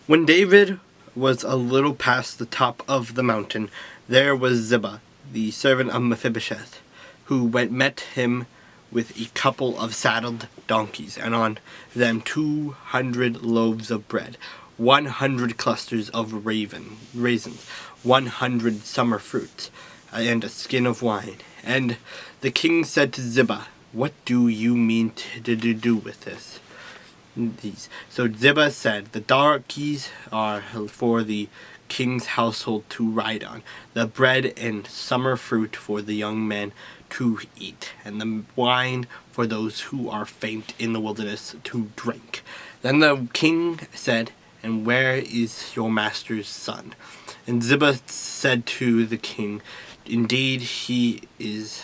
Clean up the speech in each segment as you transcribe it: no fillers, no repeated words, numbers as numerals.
When David was a little past the top of the mountain, there was Ziba, the servant of Mephibosheth, who met him with a couple of saddled donkeys, and on them 200 loaves of bread, 100 clusters of raisins, 100 summer fruits, and a skin of wine. And the king said to Ziba, "What do you mean to do with these?" So Ziba said, "The donkeys are for the king's household to ride on, the bread and summer fruit for the young men to eat, and the wine for those who are faint in the wilderness to drink." Then the king said, "And where is your master's son?" And Ziba said to the king, "Indeed, he is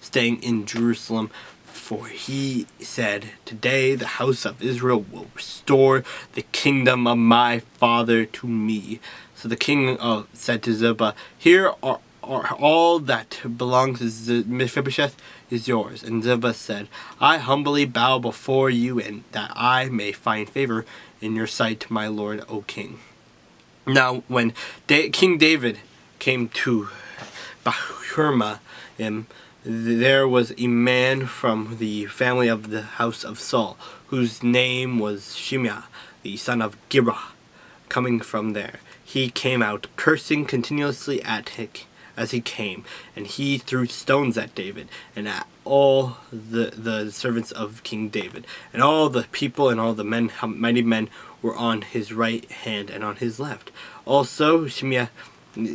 staying in Jerusalem, for he said, 'Today the house of Israel will restore the kingdom of my father to me.'" So the king said to Ziba, "Here are all that belongs to Mephibosheth is yours." And Ziba said, "I humbly bow before you, and that I may find favor in your sight, my lord, O king." Now when King David came to Bahurim, there was a man from the family of the house of Saul, whose name was Shimei, the son of Gera, coming from there. He came out, cursing continuously as he came, and he threw stones at David, and at all the servants of King David. And all the people and all the mighty men were on his right hand and on his left. Also Shimei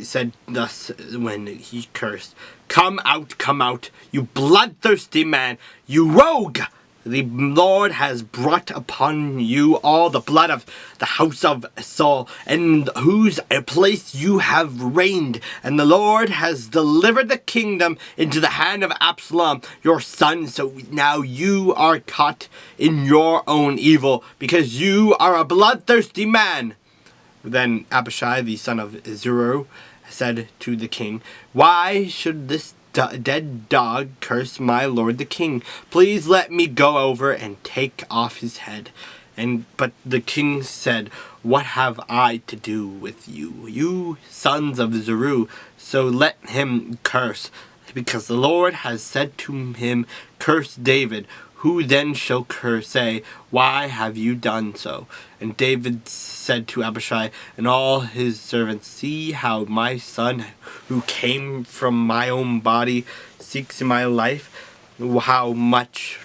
said thus when he cursed, come out, you bloodthirsty man, you rogue! The Lord has brought upon you all the blood of the house of Saul, in whose place you have reigned, and the Lord has delivered the kingdom into the hand of Absalom, your son. So now you are caught in your own evil, because you are a bloodthirsty man." Then Abishai, the son of Zeruiah, said to the king, "Why should this dead dog curse my lord the king? Please let me go over and take off his head." But the king said, "What have I to do with you, you sons of Zeruiah? So let him curse, because the Lord has said to him, 'Curse David.' Who then shall say, 'Why have you done so?'" And David said to Abishai and all his servants, "See how my son, who came from my own body, seeks my life. How much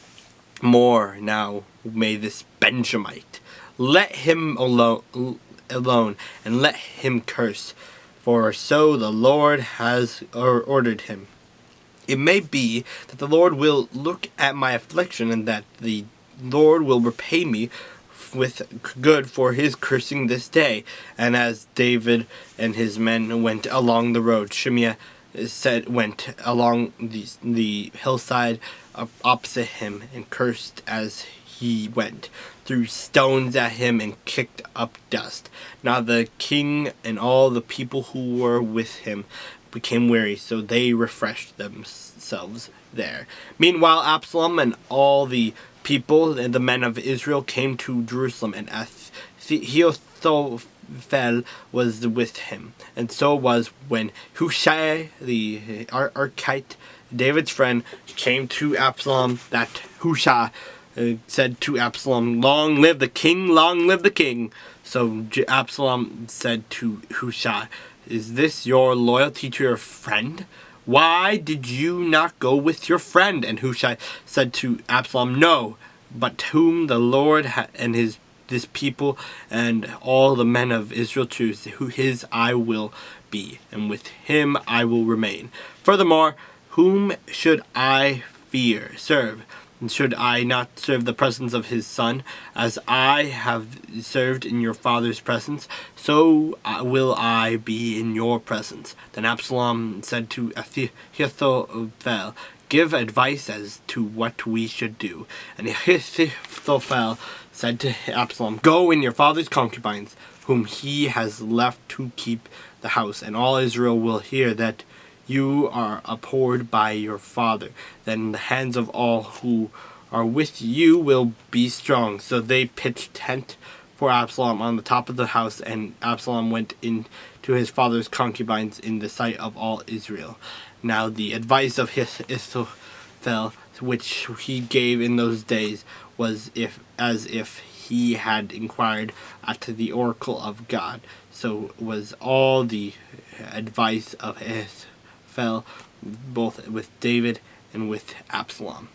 more now may this Benjamite? Let him alone, and let him curse, for so the Lord has ordered him. It may be that the Lord will look at my affliction, and that the Lord will repay me with good for his cursing this day." And as David and his men went along the road, Shimei went along the hillside opposite him, and cursed as he went, threw stones at him, and kicked up dust. Now the king and all the people who were with him became weary, so they refreshed themselves there. Meanwhile Absalom and all the people and the men of Israel came to Jerusalem, and Ahithophel was with him. And so was when Hushai the Archite, David's friend, came to Absalom, that Hushai said to Absalom, "Long live the king, long live the king." So Absalom said to Hushai, "Is this your loyalty to your friend? Why did you not go with your friend?" And Hushai said to Absalom, "No, but whom the Lord and this people and all the men of Israel choose, his I will be, and with him I will remain. Furthermore, whom should I serve? And should I not serve the presence of his son? As I have served in your father's presence, so will I be in your presence." Then Absalom said to Ahithophel, "Give advice as to what we should do." And Ahithophel said to Absalom, "Go in your father's concubines, whom he has left to keep the house, and all Israel will hear that you are abhorred by your father. Then the hands of all who are with you will be strong." So they pitched tent poor Absalom on the top of the house, and Absalom went in to his father's concubines in the sight of all Israel. Now the advice of Ahithophel, which he gave in those days, was as if he had inquired at the oracle of God. So was all the advice of Ahithophel, both with David and with Absalom.